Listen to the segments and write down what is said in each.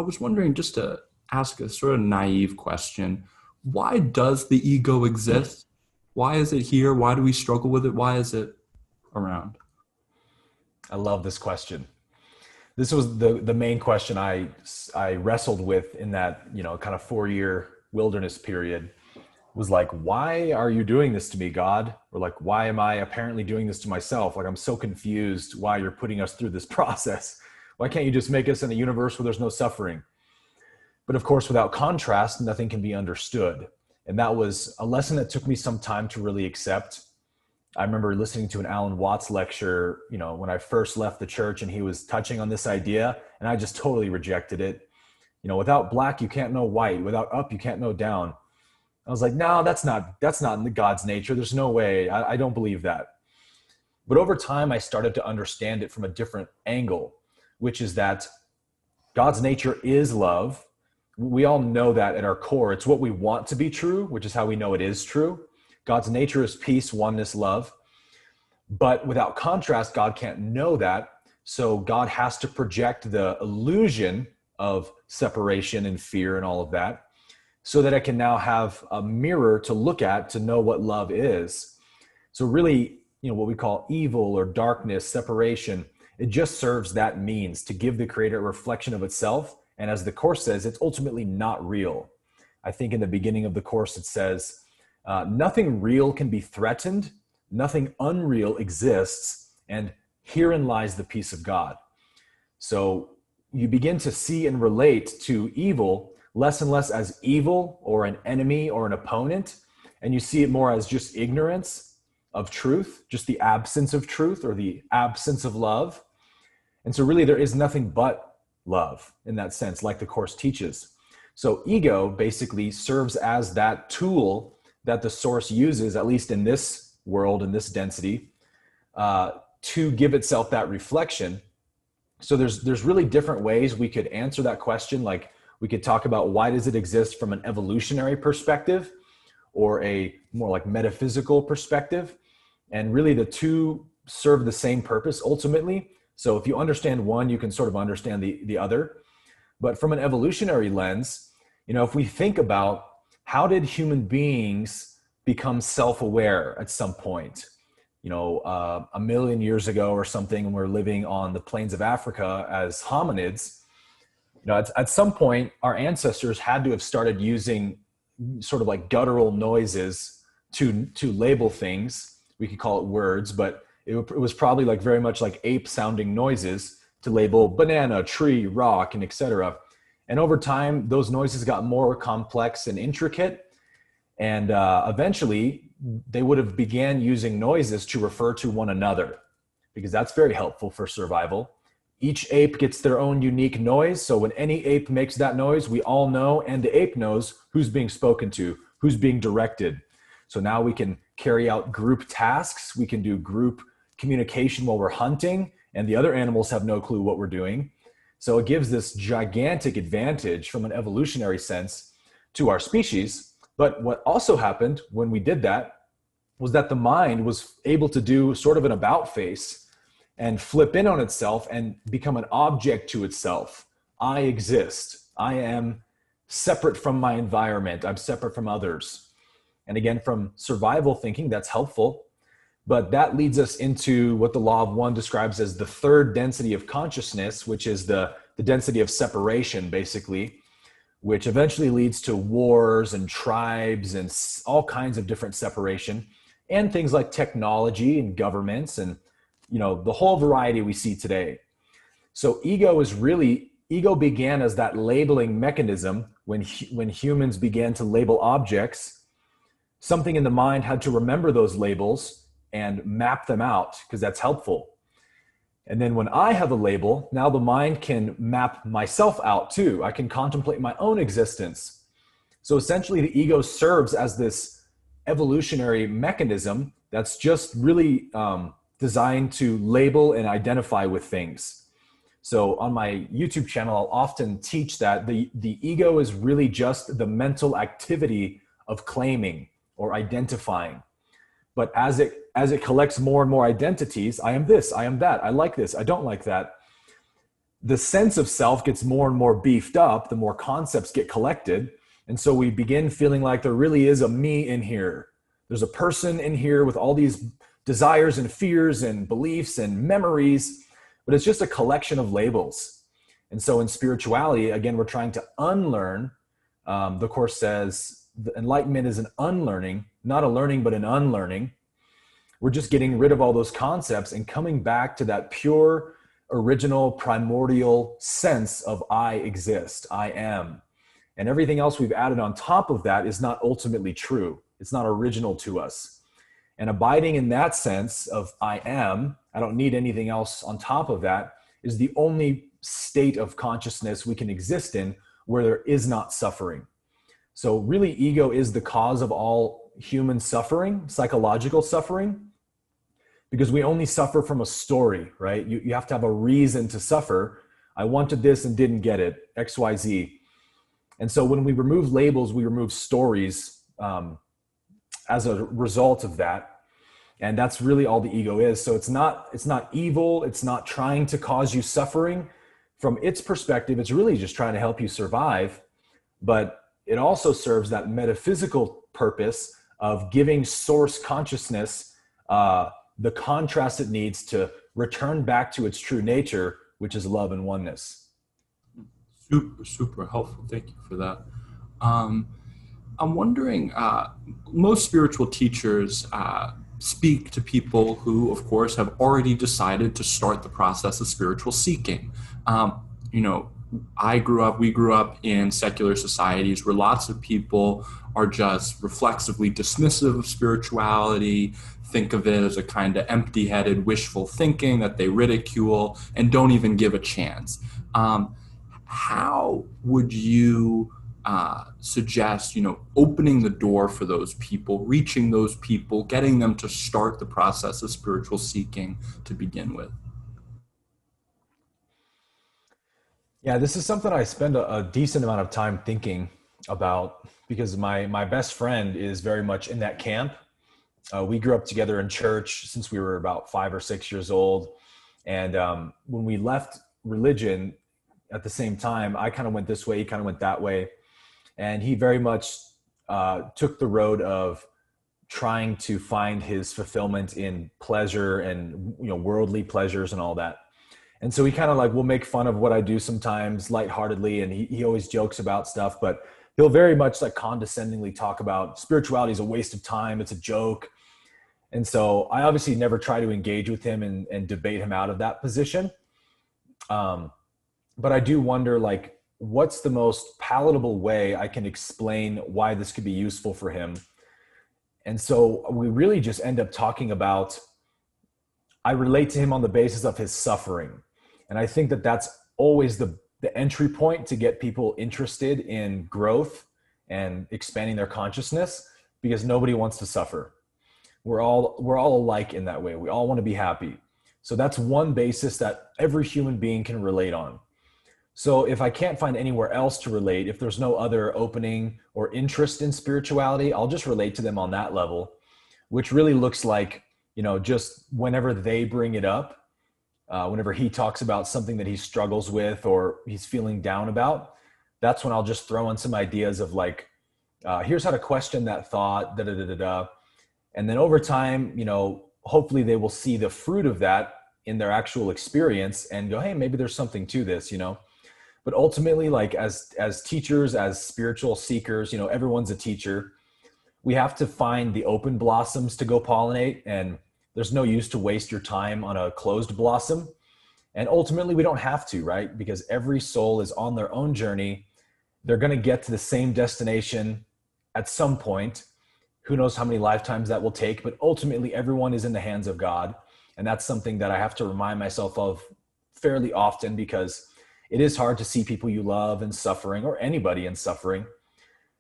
was wondering, just to ask a sort of naive question, why does the ego exist? Why is it here? Why do we struggle with it? Why is it around? I love this question. This was the main question I wrestled with in that, kind of 4-year wilderness period, was like, why are you doing this to me, God? Or like, why am I apparently doing this to myself? Like, I'm so confused why you're putting us through this process. Why can't you just make us in a universe where there's no suffering? But of course, without contrast, nothing can be understood. And that was a lesson that took me some time to really accept. I remember listening to an Alan Watts lecture, when I first left the church, and he was touching on this idea, and I just totally rejected it. Without black, you can't know white. Without up, you can't know down. I was like, no, that's not in the God's nature. There's no way. I don't believe that. But over time, I started to understand it from a different angle, which is that God's nature is love. We all know that at our core. It's what we want to be true, which is how we know it is true. God's nature is peace, oneness, love. But without contrast, God can't know that. So God has to project the illusion of separation and fear and all of that, so that I can now have a mirror to look at to know what love is. So really, what we call evil or darkness, separation, it just serves that means to give the creator a reflection of itself. And as the Course says, it's ultimately not real. I think in the beginning of the Course, it says, nothing real can be threatened, nothing unreal exists, and herein lies the peace of God. So you begin to see and relate to evil less and less as evil or an enemy or an opponent, and you see it more as just ignorance of truth, just the absence of truth or the absence of love. And so really there is nothing but love in that sense, like the Course teaches. So ego basically serves as that tool that the Source uses, at least in this world, in this density, to give itself that reflection. So there's really different ways we could answer that question. Like, we could talk about, why does it exist from an evolutionary perspective or a more like metaphysical perspective? And really the two serve the same purpose ultimately. So if you understand one, you can sort of understand the other. But from an evolutionary lens, if we think about, how did human beings become self-aware at some point? A million years ago or something, when we're living on the plains of Africa as hominids, at some point, our ancestors had to have started using sort of like guttural noises to label things. We could call it words, but it was probably like very much like ape sounding noises to label banana, tree, rock, and etc. And over time, those noises got more complex and intricate. And eventually, they would have began using noises to refer to one another, because that's very helpful for survival. Each ape gets their own unique noise. So when any ape makes that noise, we all know, and the ape knows who's being spoken to, who's being directed. So now we can carry out group tasks. We can do group communication while we're hunting, and the other animals have no clue what we're doing. So it gives this gigantic advantage from an evolutionary sense to our species. But what also happened when we did that was that the mind was able to do sort of an about face and flip in on itself and become an object to itself. I exist. I am separate from my environment. I'm separate from others. And again, from survival thinking, that's helpful. But that leads us into what the Law of One describes as the third density of consciousness, which is the density of separation, basically, which eventually leads to wars and tribes and all kinds of different separation, and things like technology and governments and the whole variety we see today. So ego began as that labeling mechanism when humans began to label objects. Something in the mind had to remember those labels and map them out, because that's helpful. And then when I have a label, now the mind can map myself out too. I can contemplate my own existence. So essentially the ego serves as this evolutionary mechanism that's just really designed to label and identify with things. So on my YouTube channel, I'll often teach that the ego is really just the mental activity of claiming or identifying. But as it collects more and more identities, I am this, I am that, I like this, I don't like that, the sense of self gets more and more beefed up, the more concepts get collected. And so we begin feeling like there really is a me in here. There's a person in here with all these desires and fears and beliefs and memories, but it's just a collection of labels. And so in spirituality, again, we're trying to unlearn. The Course says the enlightenment is an unlearning, not a learning, but an unlearning. We're just getting rid of all those concepts and coming back to that pure, original, primordial sense of I exist, I am. And everything else we've added on top of that is not ultimately true. It's not original to us. And abiding in that sense of I am, I don't need anything else on top of that, is the only state of consciousness we can exist in where there is not suffering. So really, ego is the cause of all human suffering, psychological suffering, because we only suffer from a story, right? You have to have a reason to suffer. I wanted this and didn't get it, X, Y, Z. And so when we remove labels, we remove stories as a result of that. And that's really all the ego is. So it's not evil. It's not trying to cause you suffering. From its perspective, it's really just trying to help you survive. But it also serves that metaphysical purpose of giving source consciousness the contrast it needs to return back to its true nature, which is love and oneness. Super, super helpful. Thank you for that. I'm wondering, most spiritual teachers speak to people who, of course, have already decided to start the process of spiritual seeking. We grew up in secular societies where lots of people are just reflexively dismissive of spirituality, think of it as a kind of empty-headed, wishful thinking that they ridicule and don't even give a chance. How would you suggest, opening the door for those people, reaching those people, getting them to start the process of spiritual seeking to begin with? Yeah, this is something I spend a decent amount of time thinking about because my best friend is very much in that camp. We grew up together in church since we were about 5 or 6 years old. And when we left religion at the same time, I kind of went this way, he kind of went that way. And he very much took the road of trying to find his fulfillment in pleasure and worldly pleasures and all that. And so he kind of will make fun of what I do sometimes lightheartedly. And he always jokes about stuff, but he'll very much condescendingly talk about spirituality is a waste of time. It's a joke. And so I obviously never try to engage with him and debate him out of that position. But I do wonder, what's the most palatable way I can explain why this could be useful for him? And so we really just end up talking about, I relate to him on the basis of his suffering. And I think that that's always the entry point to get people interested in growth and expanding their consciousness, because nobody wants to suffer. We're all alike in that way. We all want to be happy. So that's one basis that every human being can relate on. So if I can't find anywhere else to relate, if there's no other opening or interest in spirituality, I'll just relate to them on that level, which really looks like, just whenever they bring it up, whenever he talks about something that he struggles with or he's feeling down about, that's when I'll just throw in some ideas of here's how to question that thought, And then over time, hopefully they will see the fruit of that in their actual experience and go, hey, maybe there's something to this, But ultimately, as teachers, as spiritual seekers, everyone's a teacher. We have to find the open blossoms to go pollinate, and there's no use to waste your time on a closed blossom. And ultimately, we don't have to, right? Because every soul is on their own journey. They're going to get to the same destination at some point. Who knows how many lifetimes that will take, but ultimately everyone is in the hands of God. And that's something that I have to remind myself of fairly often, because it is hard to see people you love in suffering, or anybody in suffering,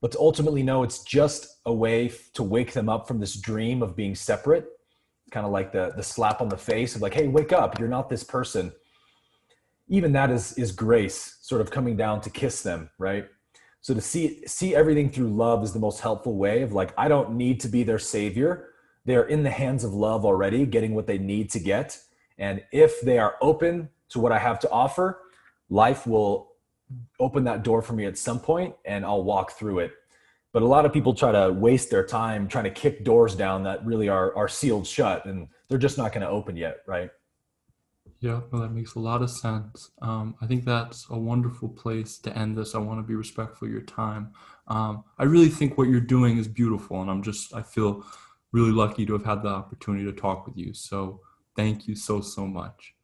but to ultimately know it's just a way to wake them up from this dream of being separate, kind of like the slap on the face of hey, wake up, you're not this person. Even that is grace sort of coming down to kiss them, right? So to see everything through love is the most helpful way of I don't need to be their savior. They're in the hands of love already, getting what they need to get. And if they are open to what I have to offer, life will open that door for me at some point and I'll walk through it. But a lot of people try to waste their time trying to kick doors down that really are sealed shut, and they're just not going to open yet, right? Yeah, well, that makes a lot of sense. I think that's a wonderful place to end this. I want to be respectful of your time. I really think what you're doing is beautiful, and I feel really lucky to have had the opportunity to talk with you. So thank you so, so much.